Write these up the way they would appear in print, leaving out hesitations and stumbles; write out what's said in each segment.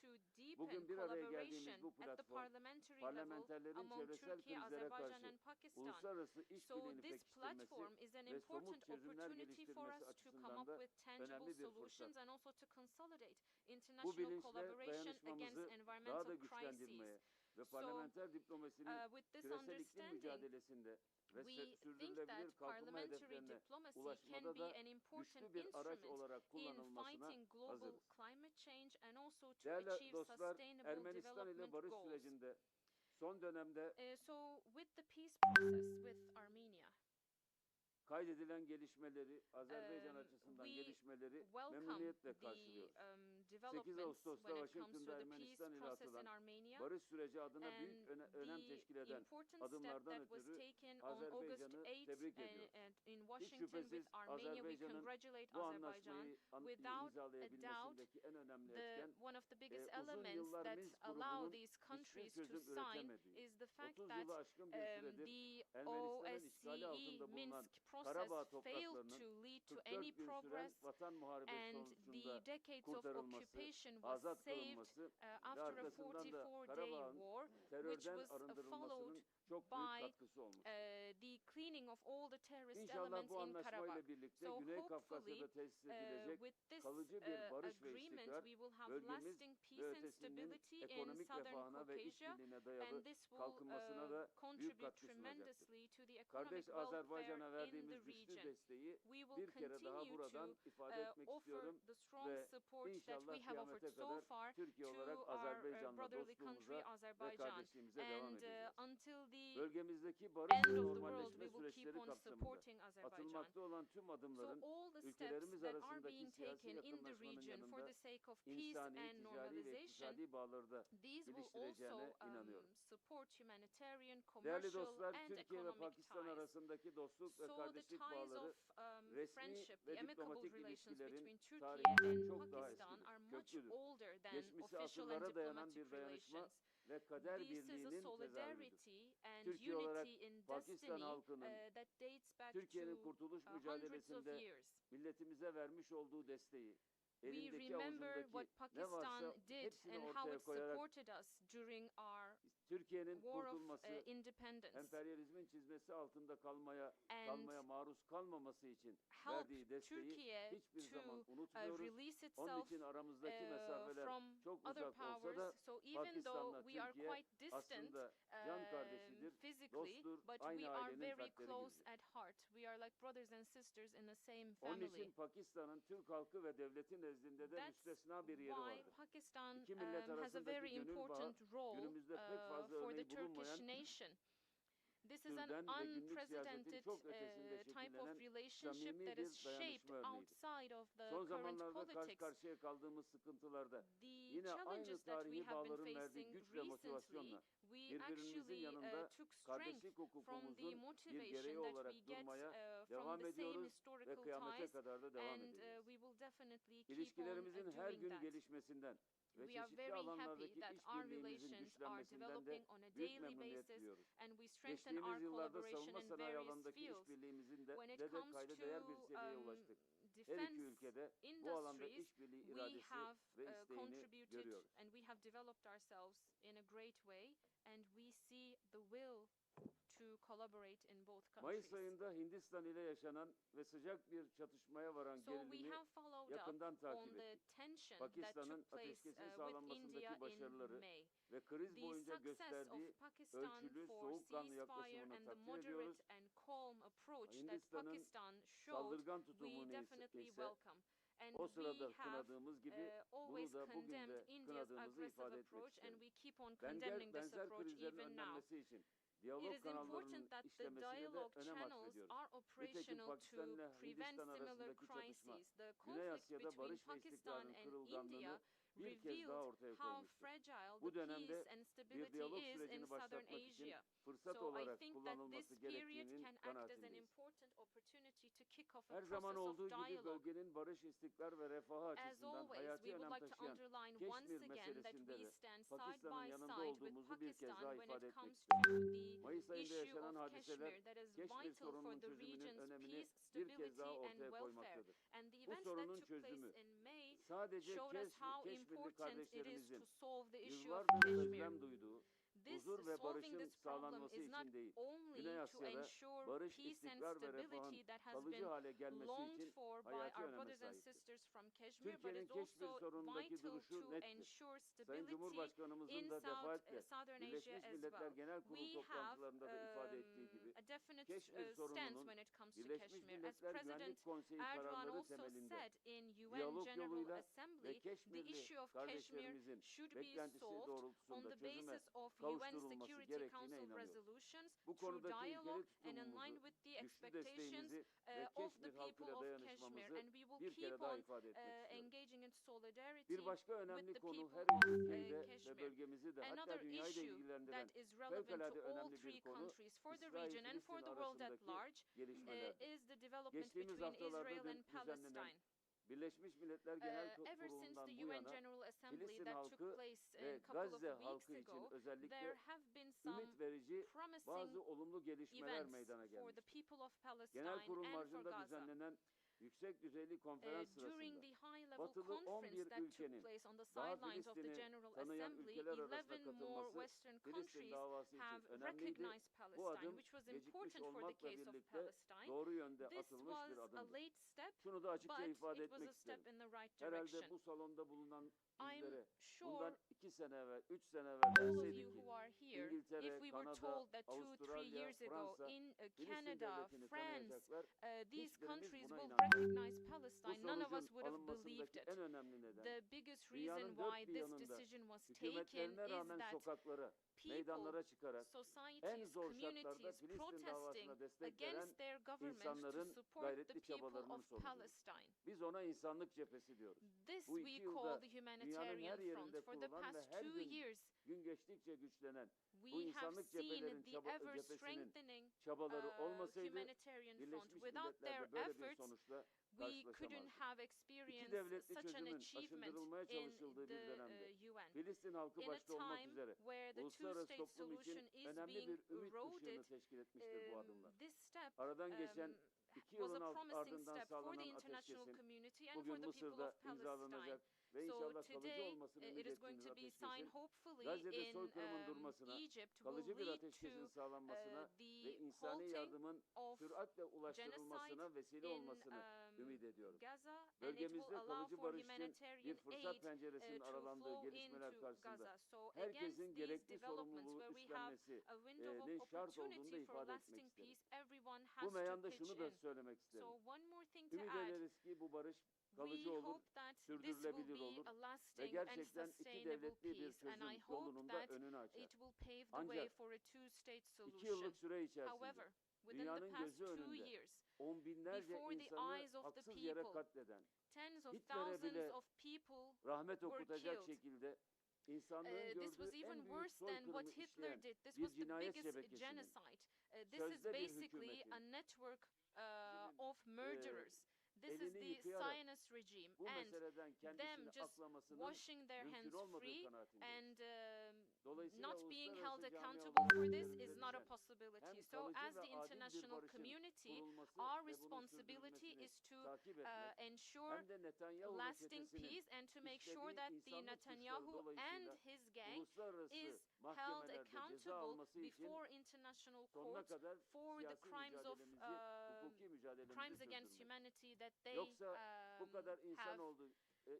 to deepen Bugün bir araya geldiğimiz collaboration bu at the platform, parliamentary level parlamenterlerin among çevresel Turkey, krizlere Azerbaijan karşı and Pakistan. uluslararası So işbirliğini this pekiştirmesi platform is an ve somut important çözümler opportunity for geliştirmesi us to come açısından up da with tangible önemli bir fırsat. solutions and also to consolidate Bu international bilinçle collaboration against dayanışmamızı daha environmental da crises. güçlendirmeye ve So parlamenter diplomasinin with this küresel iklim understanding, mücadelesinde ve we think sürdürülebilir that kalkınma parliamentary hedeflerine diplomacy ulaşmada can be da an important güçlü bir araç instrument olarak in kullanılmasına fighting global hazırız. climate change and also to Değerli achieve dostlar, sustainable Ermenistan ile development barış goals. sürecinde son dönemde So with the peace process with Armenia, kaydedilen gelişmeleri, Azerbaycan açısından we gelişmeleri welcome memnuniyetle the karşılıyoruz. 8 developments Ağustos'ta when it comes to Washington'da the peace Ermenistan ile process in atılan Armenia, barış süreci adına büyük and önem the teşkil eden important step adımlardan that was ötürü taken on August Azerbaycan'ı 8th tebrik ediyoruz. in Hiç Washington with şüphesiz Armenia. We Azerbaycan'ın congratulate bu Azerbaijan. anlaşmayı Without a doubt, imzalayabilmesindeki en önemli etken one of the biggest uzun elements yıllar that Minsk allow grubunun these hiçbir countries to çözüm sign üretemediği, is the fact 30 that yılı aşkın bir süredir the Ermenistan'ın işgali OSCE altında bulunan Minsk process Karabağ failed topraklarının to lead to 44 any gün süren progress, vatan muharebesi and sonucunda the decades of kurtarılması, occupation was azat saved kılınması ve after a arkasından da 44-day Karabağ'ın war, which terörden was followed arındırılmasının çok büyük by katkısı olmuştur. the cleaning of all the terrorist İnşallah elements bu in anlaşmayla Karabakh. birlikte So Güney hopefully, Kafkasya'da tesis edilecek with this kalıcı bir barış ve agreement, istikrar, we will have bölgemiz lasting ve peace and ötesinin stability in ekonomik southern refahına ve Caucasia, işbirliğine dayalı and this will kalkınmasına da büyük contribute katkı sunacaktır. tremendously to the economic Kardeş welfare Azerbaycan'a in the verdiğimiz güçlü region. desteği We will bir kere daha continue buradan to ifade etmek offer istiyorum the strong ve support that we inşallah have offered kıyamete so kadar far Türkiye to olarak our Azerbaycan'la brotherly country dostluğumuza ve Azerbaijan. kardeşliğimize devam And edeceğiz. until the Bölgemizdeki barış end ve of the world, normalleşme we will keep süreçleri on kapsamında supporting Azerbaijan. atılmakta olan tüm So adımların all the steps ülkelerimiz that are arasındaki being siyasi taken in the yakınlaşmanın region for yanında the sake of peace insani, and ticari ve normalization, iktisadi bağları da these will geliştireceğine also inanıyorum. support humanitarian, Değerli commercial, dostlar, and Türkiye ve economic Pakistan ties. arasındaki dostluk ve So the kardeşlik ties bağları of resmi friendship, ve the amicable diplomatik relations ilişkilerin between Turkey tarihinden and çok daha Pakistan eskidir, are much köklüdür. older than Geçmişi official and asırlara dayanan diplomatic bir dayanışma relations. ve kader This is a birliğinin tezahürüdür. solidarity and Türkiye olarak unity in Pakistan destiny halkının that dates back Türkiye'nin to kurtuluş hundreds of mücadelesinde years. milletimize vermiş olduğu desteği, We elindeki remember avucundaki what ne Pakistan varsa did hepsini and how ortaya it koyarak supported us during our Türkiye'nin war of kurtulması, independence, emperyalizmin çizmesi altında kalmaya and maruz kalmaması için help verdiği desteği Turkey hiçbir zaman to unutmuyoruz. release Onun itself için aramızdaki mesafeler from çok other uzak olsa da powers. So even though Pakistan'la we are Türkiye quite distant aslında can kardeşidir, physically, dosttur, but we aynı are ailenin very fertleri close gibidir. at heart. We are like brothers and sisters in the same Onun için family. Pakistan'ın Türk halkı ve devleti nezdinde de That's müstesna bir yeri why vardır. Pakistan İki millet has a arasındaki very gönül bağı important role günümüzde pek fazla for the örneği bulunmayan Turkish nation. This is an türden ve günlük siyasetin unprecedented çok ötesinde type şekillenen of relationship samimi that bir is shaped dayanışma örneğidir. outside of the Son current zamanlarda karşı politics. karşıya kaldığımız sıkıntılarda The yine aynı challenges that we tarihi have been bağların verdiği facing güç ve recently, motivasyonla we birbirimizin actually yanında took strength kardeşlik from the hukukumuzun bir gereği motivation that olarak we get durmaya from devam the same ediyoruz ve historical kıyamete ties, kadar da devam and edeceğiz. we will definitely keep on İlişkilerimizin her doing gün that. gelişmesinden ve We are çeşitli very happy alanlardaki that our işbirliğimizin relations are güçlenmesinden de developing on a büyük daily memnuniyet basis, duyuyoruz. and we strengthen our Geçtiğimiz yıllarda collaboration savunma in sanayi various alanındaki fields. işbirliğimizin When it de comes kayda değer bir to seviyeye ulaştık. Her iki defense ülkede bu alanda industries, işbirliği we iradesi have ve isteğini contributed görüyoruz. and we have developed ourselves in a great way, and we see the will to collaborate in both Mayıs countries. ayında Hindistan ile yaşanan ve sıcak bir çatışmaya varan So we gerilimi have followed yakından up on takip the ettik. tension that Pakistan'ın took place ateşkesin with India sağlanmasındaki in başarıları May. ve kriz The boyunca success gösterdiği of Pakistan ölçülü, for soğukkanlı ceasefire yaklaşımını and the takdir ediyoruz. moderate and calm approach that Hindistan'ın Pakistan showed, saldırgan we tutumunu definitely ise welcome. And o we sırada have kınadığımız gibi bunu always da bugün condemned de India's kınadığımızı aggressive ifade etmek approach, and isterim. we keep on condemning this Benzer approach krizlerin even now. önlenmesi için It diyalog is important kanallarının that the işlemesine de dialogue önem channels atfediyoruz. are Nitekim operational Pakistan to ile prevent Hindistan similar arasındaki çatışma, crises. The Güney conflict Asya'da between barış ve Pakistan istikrarın and India kırılganlığını bir kez daha revealed ortaya how koymuştur. fragile Bu the dönemde peace and bir stability diyalog is in sürecini Southern başlatmak için Asia. fırsat So I olarak think that kullanılması this period gerektiğinin can act as an kanaatindeyiz. important opportunity to kick off a Her zaman process of olduğu gibi dialogue. bölgenin barış, istikrar ve refahı As açısından always, hayati we would önem like to taşıyan underline Keşmir once again that meselesinde we de stand side Pakistan'ın by yanında side with olduğumuzu bir kez daha Pakistan when ifade it etmek comes isterim. to the Mayıs ayında issue yaşanan of hadiseler Kashmir that is Keşmir vital for sorununun the çözümünün region's önemini peace, bir kez stability daha and ortaya welfare. koymaktadır. And the Bu events that sorunun took place çözümü in May sadece showed us how Keşmirli important it is to kardeşlerimizin solve the issue of yıllardır Kashmir. özlem duyduğu This huzur ve solving barışın this problem sağlanması is not için değil, only Güney to Asya'da ensure barış, peace and istikrar ve stability refahın that has kalıcı been hale gelmesi longed için for by hayati our öneme brothers and sahiptir. sisters from Kashmir, but Türkiye'nin it's Keşmir also sorunundaki vital duruşu to nettir. ensure Sayın stability Cumhurbaşkanımızın in da defaatle Southern Asia Birleşmiş as Milletler well. Genel Kurulu We have toplantılarında da ifade ettiği gibi a definite Keşmir stance sorununun when it comes to Birleşmiş Kashmir. As Milletler President Güvenlik Konseyi Erdogan kararları also temelinde said in UN diyalog General yoluyla ve Assembly, the Keşmirli issue of Kashmir kardeşlerimizin should be beklentisi solved on doğrultusunda the çözüme basis of UN kavuşturulması Security gerektiğine Council inanıyoruz. resolutions Bu through konudaki dialogue ilkeli and in line tutumumuzu, with the güçlü expectations desteğimizi ve of the Keşmir people halkıyla of Kashmir, dayanışmamızı and we will bir keep kere daha on ifade etmek istiyorum. engaging in solidarity Bir başka with önemli the konu people her of iki ülkeyi de ve Kashmir. bölgemizi de hatta Another dünyayı da issue ilgilendiren that is relevant to fevkalade all önemli three bir konu countries, for the region and for İsrail-Filistin the world at arasındaki large, gelişmelerdir. is the development Geçtiğimiz between haftalarda Israel and düzenlenen Palestine. Birleşmiş Milletler Genel Ever since Kurulu'ndan the bu UN yana General Assembly Filistin that took halkı place ve a couple of Gazze weeks halkı için ago, there özellikle have been some ümit verici promising bazı olumlu gelişmeler events meydana for the gelmiştir. people of Palestine Genel kurul and for marjında Gaza. düzenlenen yüksek düzeyli konferans During sırasında the high-level batılı conference 11 that took ülkenin place on the daha sidelines of the Filistin'i General tanıyan Assembly, ülkeler arasında 11 more katılması Western Filistin countries davası için have önemliydi. recognized Bu Palestine, adım which was gecikmiş important for the olmakla case of birlikte Palestine. doğru yönde This atılmış was bir a adımdır. late step, Şunu da açıkça but ifade it was etmek a step isterim. in the right Herhalde direction. bu salonda bulunan I'm bizlere sure bundan 2 sene evvel, 3 sene evvel all of denseydi you ki who are here, if İngiltere, we were Kanada, told that 2-3 Avustralya, years ago Fransa in Filistin Canada, devletini France, tanıyacaklar. these Hiçbirimiz countries buna will inanmıyoruz. recognize Bu Palestine, none of sonucun us would have believed alınmasındaki it. en önemli neden The biggest reason dünyanın dört why bir this yanında decision was taken hükümetlerine is rağmen that sokaklara, people, meydanlara çıkarak en societies, zor şartlarda communities Filistin protesting davasına destek veren against their government to insanların support the gayretli people çabalarının of sonucudur. Palestine. Biz ona insanlık cephesi diyoruz. This Bu we 2 call yılda the dünyanın her humanitarian front. yerinde For the kurulan ve past her 2 gün years, gün geçtikçe güçlenen bu we have insanlık seen cephelerin the ever cephesinin strengthening çabaları olmasaydı humanitarian front. Birleşmiş Without their Milletler'de böyle bir efforts, sonuçla we couldn't karşılaşamazdık. have İki experienced devletli such an çözümün achievement aşındırılmaya in çalışıldığı bir the dönemde UN. Filistin halkı In a başta olmak time üzere where the uluslararası two-state toplum için solution is önemli being bir ümit eroded, ışığını teşkil etmiştir bu adımlar. this step Aradan geçen 2 was yılın a promising ardından step for the sağlanan international ateşkesin community and for bugün the people Mısır'da of Palestine. imzalanacak ve So inşallah kalıcı today olmasını it ümit is going ettiğimiz to be signed ateşkesin hopefully Gazze'de in soykırımın durmasına, Egypt, will kalıcı bir lead ateşkesin to sağlanmasına ve the insani halting yardımın of süratle genocide ulaştırılmasına vesile in olmasını ümit ediyorum. Gaza, and it will Bölgemizde allow kalıcı for barış için bir humanitarian fırsat aid penceresinin to aralandığı flow gelişmeler into karşısında Gaza. So against herkesin these gerekli developments sorumluluğu where we have a window üstlenmesinin of şart olduğunu da opportunity for ifade etmek lasting isterim. peace, everyone Bu has to meyanda pitch şunu da in. söylemek isterim. So one more thing to Ümit add. ederiz ki bu barış We kalıcı olur, hope that this will sürdürülebilir be olur a ve lasting and gerçekten iki sustainable devletli bir peace, and I çözüm hope yolunun da that önünü açar. it will pave the Ancak way for a two-state 2 solution. yıllık süre içerisinde However, within the dünyanın past gözü 2 önünde years, on binlerce before the insanı eyes of the haksız yere people, katleden, tens of Hitler'e thousands bile of people rahmet were okutacak killed. şekilde insanlığın This gördüğü was even en büyük worse than what soykırımı Hitler işleyen did. This bir was the cinayet biggest şebekesinin genocide. This is sözde bir basically hükümetin a network bizim, of murderers. This is elini the yıkayarak Zionist regime, bu and meseleden them kendisini just aklamasının washing their mümkün hands olmadığı free kanaatindeyiz. and Dolayısıyla not being held uluslararası camia accountable for olarak this is üzerimize not a düşen possibility. hem So kalıcı as ve the adil bir international barışın community, kurulması our ve bunun responsibility sürdürülmesini is to takip etmek ensure hem de Netanyahu ve lasting çetesinin peace and to make sure işlediği that the insanlık suçları Netanyahu and dolayısıyla his gang uluslararası is held mahkemelerde ceza accountable alması için before international sonuna courts kadar for the siyasi crimes of mücadelemizi, hukuki mücadelemizi crimes against sürdürmek. humanity that they Yoksa bu kadar insan have oldu,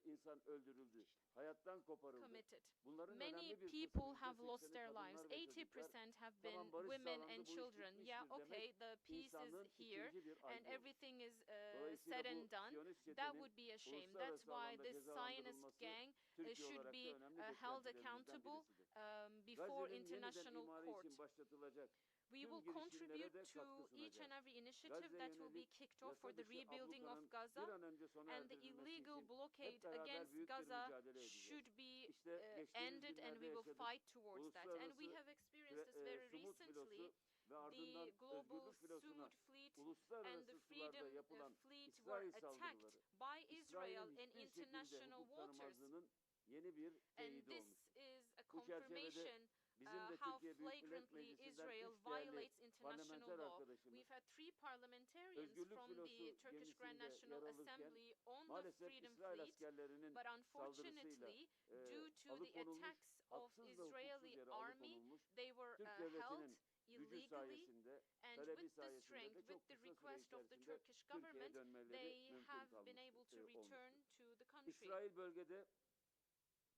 insan öldürüldü, hayattan koparıldı. committed. Bunların Many önemli bir people kısmı have lost %80'i their lives. kadınlar ve çocuklar. 80% have been Tamam barış women sağlandı, and bu iş children. Yeah, bitmiştir okay, demek the peace insanlığın is here ikinci bir and ayıbı olur. everything is Dolayısıyla said bu and done. Siyonist That çetenin would be a shame. That's uluslararası why alanda this Zionist cezalandırılması gang Türkiye should olarak da be önemli held beklentilerimizden accountable birisidir. before Gazze'nin yeniden international imarı court. için başlatılacak We tüm will girişimlere contribute de to katkı each and sunacağız. every initiative Gazze'ye that will be yönelik kicked off for yasa the dışı rebuilding of ablukanın bir Gaza, an önce sona and the erdirilmesi illegal için hep blockade beraber against büyük bir Gaza mücadele edeceğiz. should be İşte geçtiğimiz ended, and günlerde we will yaşadık. fight towards that. And we Uluslararası have experienced this very Sumut recently. filosu ve ardından The global özgürlük filosuna Sud Fleet and the uluslararası sularda Freedom yapılan Fleet were İsrail attacked saldırıları, by Israel İsrail'in in hiçbir şekilde international hukuk waters. tanımazlığının yeni bir And teyidi this olmuştur. is a Bu çerçevede confirmation Bizim de how Türkiye Büyük Millet flagrantly Meclisi'nden Israel 3 değerli violates international parlamenter law. arkadaşımız We've had 3 parliamentarians özgürlük from the filosu Turkish Grand gemisinde National yer alırken Assembly on the maalesef Freedom İsrail Fleet, askerlerinin but saldırısıyla unfortunately, due to the alıkonulmuş, attacks of haksız ve hukuksuz Israeli yere army, alıkonulmuş. they were Türk held devletinin gücü illegally, sayesinde, and talebi with the sayesinde strength, de with çok the kısa süre request of the içerisinde Turkish Türkiye'ye government, dönmeleri they mümkün have been able to olmuştur. return to the country. İsrail bölgede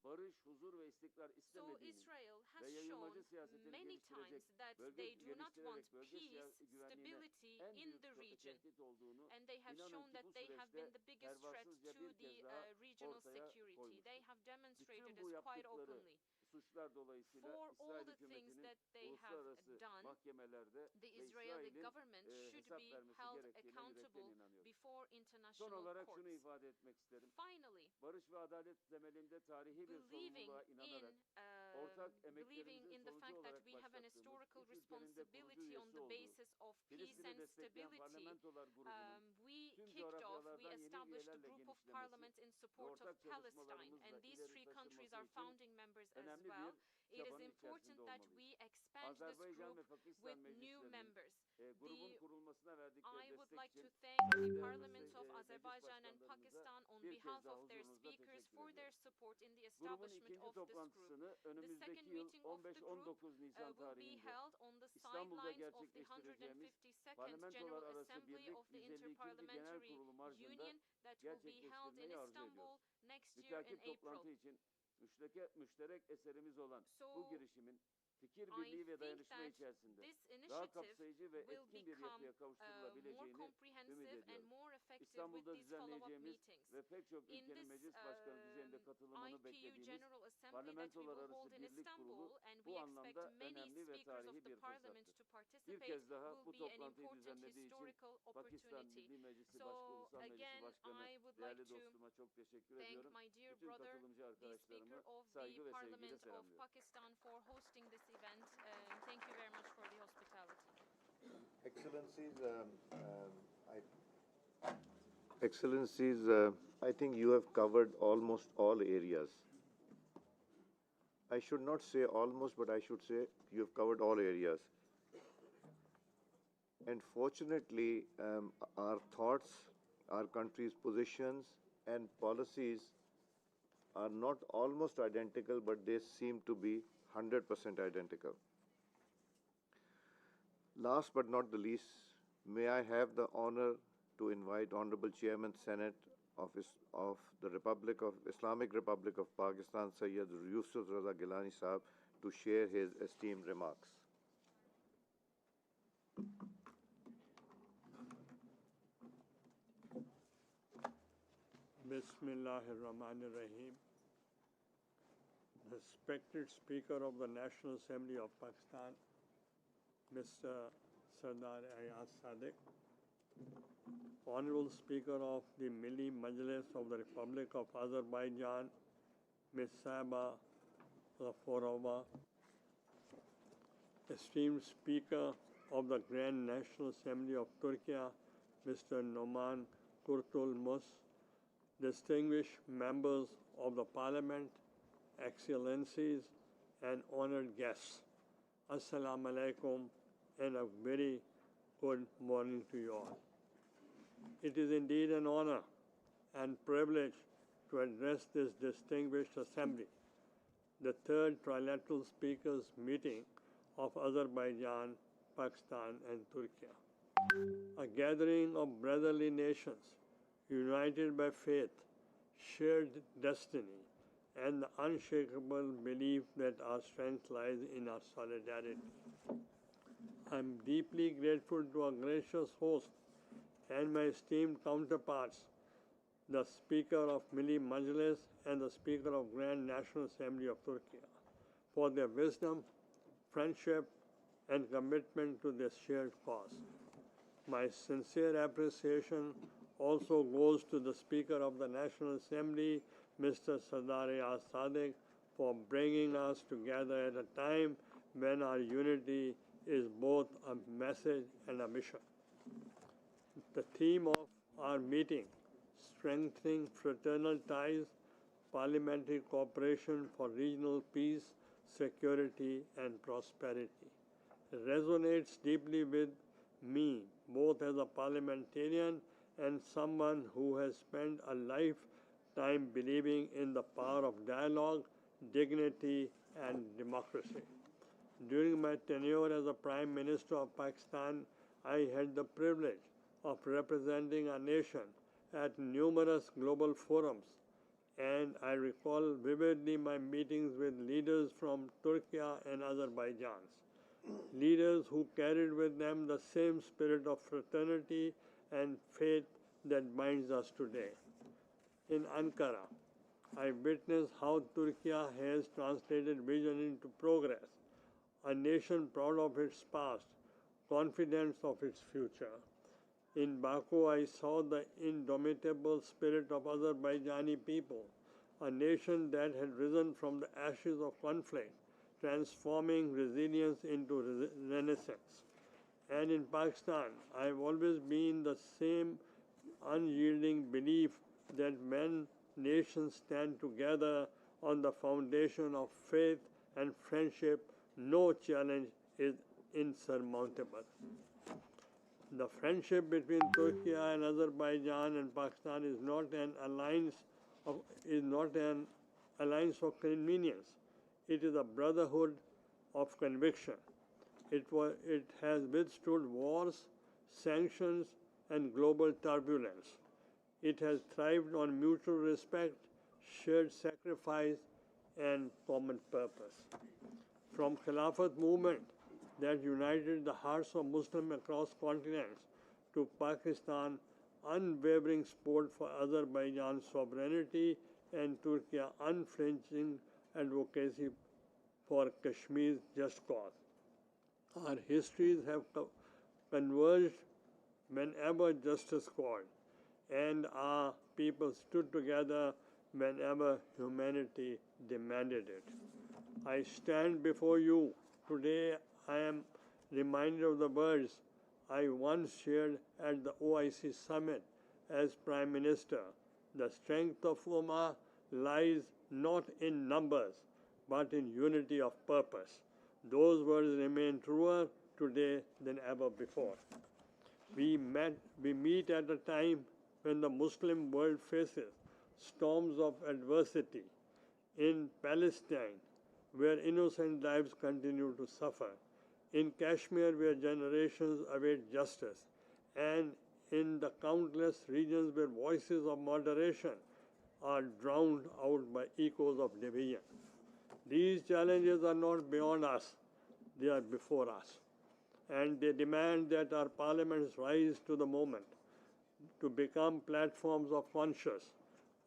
barış, huzur ve istikrar So istemediğini Israel ve has yayılmacı shown siyasetini many geliştirecek, times that bölge they do not geliştirerek want bölge peace, güvenliğine stability en in büyük the region. tehdit olduğunu And they have inanın shown ki that bu they have been süreçte the biggest threat pervasızca to bir the kez daha regional ortaya security. koymuştur. They have demonstrated Bütün this bu quite yaptıkları openly. suçlar dolayısıyla For all İsrail the things hükümetinin that they have uluslararası done, mahkemelerde the ve Israeli İsrail'in government should hesap be vermesi held gerektiğine yürekten accountable inanıyorum. before Son international olarak şunu courts. ifade etmek isterim. Finally, Barış ve adalet temelinde tarihi bir believing sorumluluğa inanarak in ortak believing emeklerimizin in the sonucu fact that olarak we have an başlattığımız historical 3 ülkenin de kurucu responsibility on üyesi the olduğu basis of peace Filistin'i and destekleyen stability, parlamentolar grubunun we tüm kicked off, we coğrafyalardan yeni established a üyelerle group of genişlemesi parliaments in ve support of ortak Palestine, çalışmalarımızla and these ileri 3 countries taşınması are için founding members as önemli well. bir It is çabanın important içerisinde that olmalıyız. we expand this Azerbaycan ve group Pakistan with new meclislerinin members. grubun kurulmasına verdikleri I would destek like için to thank the değerli parliaments of meclis Azerbaijan and başkanlarımıza Pakistan on bir kez behalf daha of their huzurunuzda speakers teşekkür for their ediyorum. support in the Grubun establishment ikinci of this group. toplantısını The önümüzdeki second yıl meeting of the group 15-19 Nisan will be tarihinde held on the İstanbul'da sidelines of the gerçekleştireceğimiz 152nd parlamentolar General arası Assembly birlik of the 152. Genel Interparliamentary Kurulu marjında Union that will be held in gerçekleştirmeyi arzu Istanbul ediyoruz. next year in Müteakip April. toplantı için müşterek eserimiz olan bu So girişimin fikir I birliği ve think dayanışma that içerisinde this daha initiative kapsayıcı ve will etkin bir become yapıya more kavuşturulabileceğini ümit comprehensive and ediyorum. more effective with İstanbul'da these follow-up düzenleyeceğimiz meetings. ve pek çok In ülkenin this meclis başkanı düzeyinde katılımını IPU beklediğimiz General Assembly that we parlamentolar will hold arası in birlik Istanbul, kurulu and we bu expect anlamda many önemli ve speakers of tarihi the bir parliament fırsattır. to Bir participate, kez daha will bu be an toplantıyı important düzenlediği için historical Pakistan opportunity. Milli Meclisi So Ulusal Meclisi again, Başkanı I would değerli like to dostuma çok teşekkür thank ediyorum. my dear Bütün brother, katılımcı the Speaker arkadaşlarımı of the saygı ve sevgiyle Parliament of selamlıyorum. Pakistan, for hosting this event. Thank you very much for the hospitality. Excellencies, Excellencies, I think you have covered almost all areas. I should not say almost, but I should say you have covered all areas. And fortunately, our thoughts, our country's positions and policies are not almost identical, but they seem to be 100% identical. Last but not the least, may I have the honor to invite Honorable Chairman Senate of the Islamic Republic of Pakistan, Sayyid Yusuf Raza Gilani Sahab, to share his esteemed remarks. Bismillahirrahmanirrahim. Respected Speaker of the National Assembly of Pakistan, Mr. Sardar Ayaz Sadiq, Honorable Speaker of the Milli Majlis of the Republic of Azerbaijan, Ms. Saba Ghaforova, esteemed Speaker of the Grand National Assembly of Turkey, Mr. Noman Kurtulmus, distinguished members of the Parliament, Excellencies, and honored guests, Assalamu alaikum, and a very good morning to you all. It is indeed an honor and privilege to address this distinguished assembly, the third Trilateral Speakers meeting of Azerbaijan, Pakistan, and Turkey. A gathering of brotherly nations, united by faith, shared destiny, and the unshakable belief that our strength lies in our solidarity. I am deeply grateful to our gracious host and my esteemed counterparts, the Speaker of Milli Majlis and the Speaker of Grand National Assembly of Turkey, for their wisdom, friendship, and commitment to this shared cause. My sincere appreciation also goes to the Speaker of the National Assembly, Mr. Sardar Ayaz Sadiq, for bringing us together at a time when our unity is both a message and a mission. The theme of our meeting, Strengthening Fraternal Ties, Parliamentary Cooperation for Regional Peace, security, and prosperity. Resonates deeply with me, both as a parliamentarian and someone who has spent a lifetime believing in the power of dialogue, dignity, and democracy. During my tenure as a Prime Minister of Pakistan, I had the privilege of representing our nation at numerous global forums, and I recall vividly my meetings with leaders from Turkey and Azerbaijan, leaders who carried with them the same spirit of fraternity and faith that binds us today. In Ankara, I witnessed how Turkey has translated vision into progress, a nation proud of its past, confident of its future. In Baku, I saw the indomitable spirit of Azerbaijani people, a nation that had risen from the ashes of conflict, transforming resilience into renaissance. And in Pakistan, I have always been the same unyielding belief that when nations stand together on the foundation of faith and friendship, no challenge is insurmountable. The friendship between Turkey and Azerbaijan and Pakistan is not an alliance of convenience. It is a brotherhood of conviction. It has withstood wars, sanctions, and global turbulence. It has thrived on mutual respect, shared sacrifice, and common purpose. From Khilafat movement that united the hearts of Muslims across continents to Pakistan unwavering support for Azerbaijan's sovereignty and Turkey's unflinching advocacy for Kashmir's just cause. Our histories have converged whenever justice called, and our people stood together whenever humanity demanded it. I stand before you today. I am reminded of the words I once shared at the OIC summit as Prime Minister. The strength of Ummah lies not in numbers, but in unity of purpose. Those words remain truer today than ever before. We meet at a time when the Muslim world faces storms of adversity in Palestine, where innocent lives continue to suffer, in Kashmir, where generations await justice, and in the countless regions where voices of moderation are drowned out by echoes of division. These challenges are not beyond us, they are before us, and they demand that our parliaments rise to the moment to become platforms of conscience,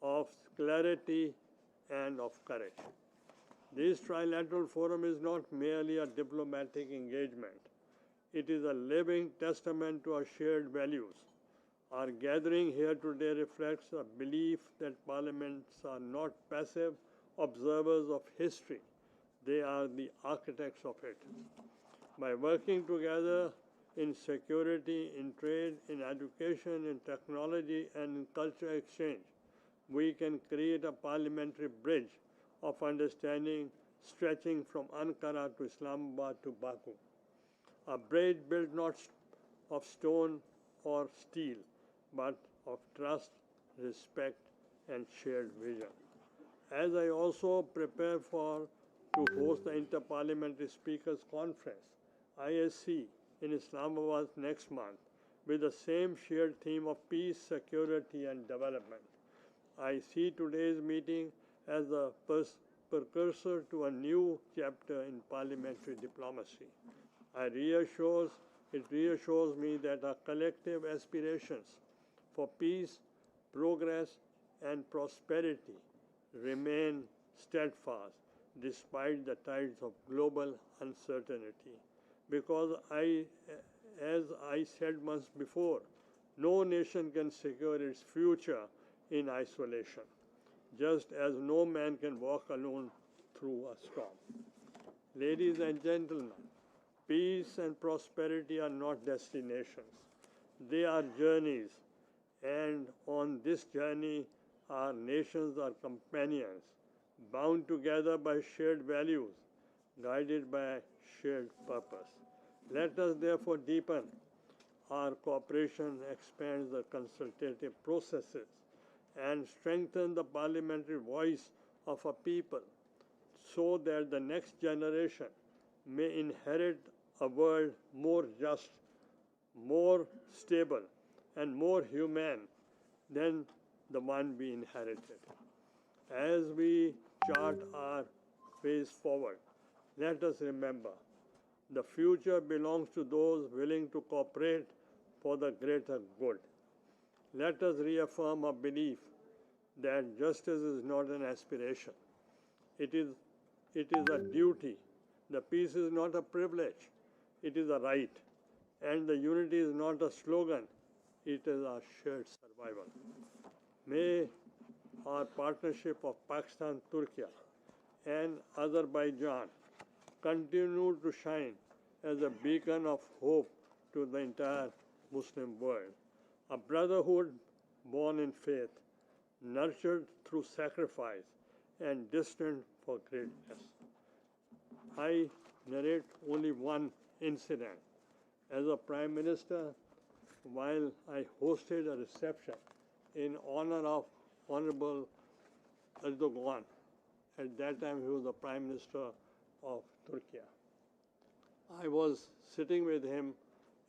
of clarity, and of courage. This trilateral forum is not merely a diplomatic engagement. It is a living testament to our shared values. Our gathering here today reflects a belief that parliaments are not passive observers of history. They are the architects of it. By working together in security, in trade, in education, in technology, and in cultural exchange, we can create a parliamentary bridge of understanding stretching from Ankara to Islamabad to Baku. A bridge built not of stone or steel, but of trust, respect, and shared vision. As I also prepare to host the Interparliamentary Speakers Conference, ISC, in Islamabad next month, with the same shared theme of peace, security, and development, I see today's meeting as a precursor to a new chapter in parliamentary diplomacy. It reassures me that our collective aspirations for peace, progress, and prosperity remain steadfast despite the tides of global uncertainty. Because as I said months before, no nation can secure its future in isolation, just as no man can walk alone through a storm. Ladies and gentlemen, peace and prosperity are not destinations. They are journeys, and on this journey, our nations are companions, bound together by shared values, guided by shared purpose. Let us therefore deepen our cooperation, expand the consultative processes, and strengthen the parliamentary voice of a people so that the next generation may inherit a world more just, more stable, and more humane than the one we inherited. As we chart our ways forward, let us remember the future belongs to those willing to cooperate for the greater good. Let us reaffirm our belief that justice is not an aspiration. It is a duty. The peace is not a privilege. It is a right. And the unity is not a slogan. It is our shared survival. May our partnership of Pakistan, Turkey, and Azerbaijan continue to shine as a beacon of hope to the entire Muslim world. A brotherhood born in faith, nurtured through sacrifice, and destined for greatness. I narrate only one incident. As a Prime Minister, while I hosted a reception in honor of Honorable Erdogan, at that time he was the Prime Minister of Turkey. I was sitting with him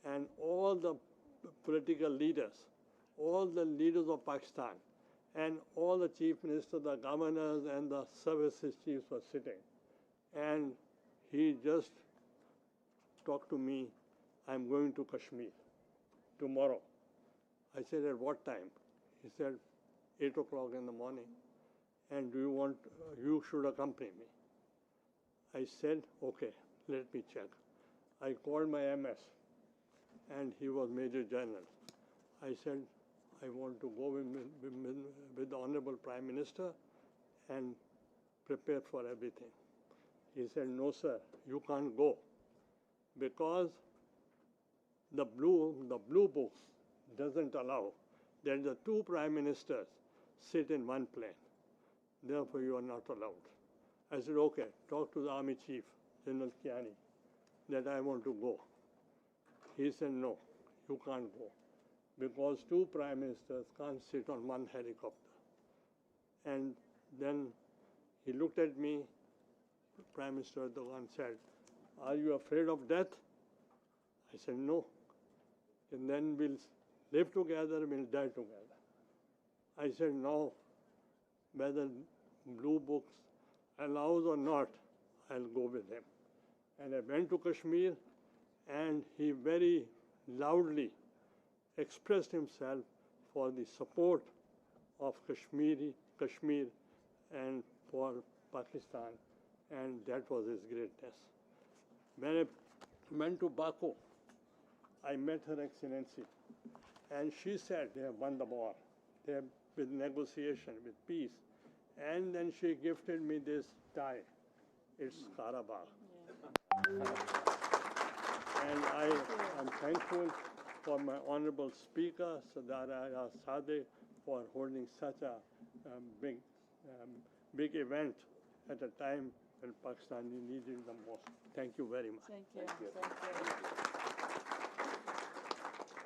and all the political leaders, all the leaders of Pakistan, and all the chief ministers, the governors, and the services chiefs were sitting. And he just talked to me, I'm going to Kashmir tomorrow. I said, at what time? He said, 8 o'clock in the morning. And do you want, you should accompany me. I said, okay, let me check. I called my MS, and he was Major General. I said, I want to go with the Honorable Prime Minister and prepare for everything. He said, no, sir, you can't go because the blue book doesn't allow that the two prime ministers sit in one plane. Therefore, you are not allowed. I said, okay, talk to the army chief, General Kiani, that I want to go. He said, no, you can't go because two prime ministers can't sit on one helicopter. And then he looked at me, Prime Minister Erdogan said, are you afraid of death? I said, no. And then we'll live together, we'll die together. I said, no, whether Blue Books allows or not, I'll go with him. And I went to Kashmir, and he very loudly expressed himself for the support of Kashmir and for Pakistan, and that was his greatness. When I went to Baku, I met Her Excellency, and she said they have won the war. They have, with negotiation, with peace. And then she gifted me this tie. It's Karabakh. And I am thankful for my honorable speaker, Sadara Sadeh, for holding such a big event at a time when Pakistan needed the most. Thank you very much. Thank you.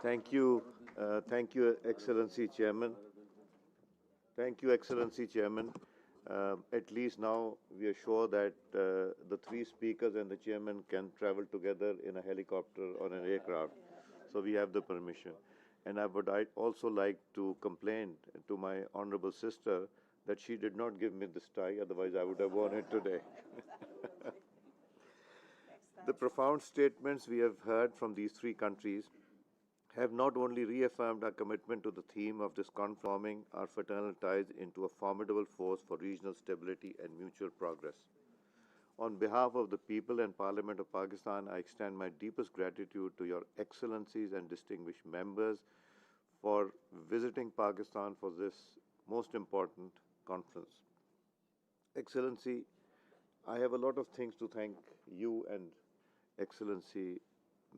Thank you. Thank you, Excellency Chairman. Thank you, Excellency Chairman. At least now we are sure that the three speakers and the chairman can travel together in a helicopter or an aircraft. So we have the permission. And I'd also like to complain to my honorable sister that she did not give me this tie, otherwise I would have worn it today. The profound statements we have heard from these three countries have not only reaffirmed our commitment to the theme of this conforming our fraternal ties into a formidable force for regional stability and mutual progress. On behalf of the people and Parliament of Pakistan, I extend my deepest gratitude to your excellencies and distinguished members for visiting Pakistan for this most important conference. Excellency, I have a lot of things to thank you and Excellency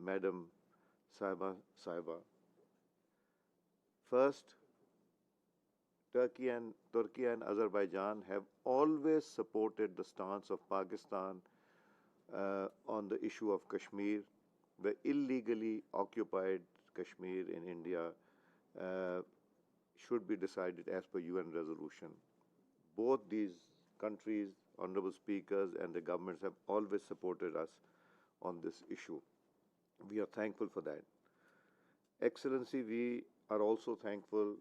Madam Saiba. First, Turkey and Azerbaijan have always supported the stance of Pakistan on the issue of Kashmir, the illegally occupied Kashmir in India, should be decided as per UN resolution. Both these countries, honorable speakers, and the governments have always supported us on this issue. We are thankful for that. Excellency, we are also thankful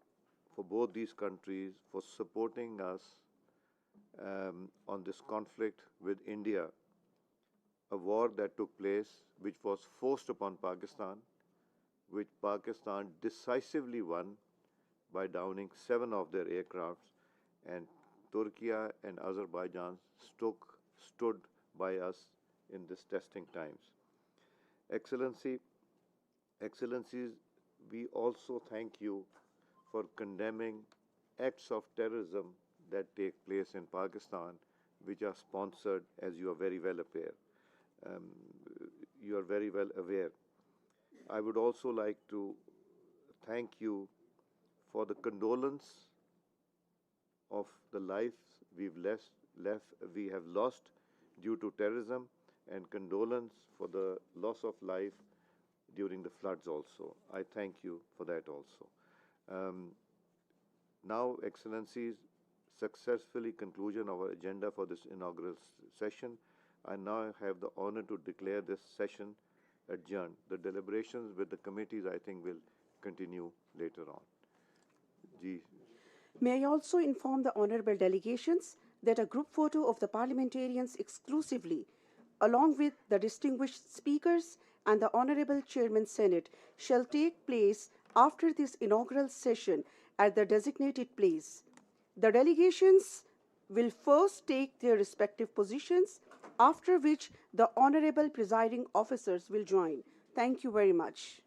for both these countries for supporting us on this conflict with India, a war that took place which was forced upon Pakistan, which Pakistan decisively won by downing 7 of their aircrafts, and Turkey and Azerbaijan stood by us in this testing times. Excellencies, we also thank you for condemning acts of terrorism that take place in Pakistan, which are sponsored, as you are very well aware. I would also like to thank you for the condolence of the lives we have lost due to terrorism, and condolence for the loss of life during the floods also. I thank you for that also. Now, Excellencies, successfully conclusion of our agenda for this inaugural session. I now have the honor to declare this session adjourned. The deliberations with the committees, I think, will continue later on. Ji. May I also inform the honorable delegations that a group photo of the parliamentarians exclusively, along with the distinguished speakers and the Honorable Chairman Senate, shall take place after this inaugural session at the designated place. The delegations will first take their respective positions, after which the honorable presiding officers will join. Thank you very much.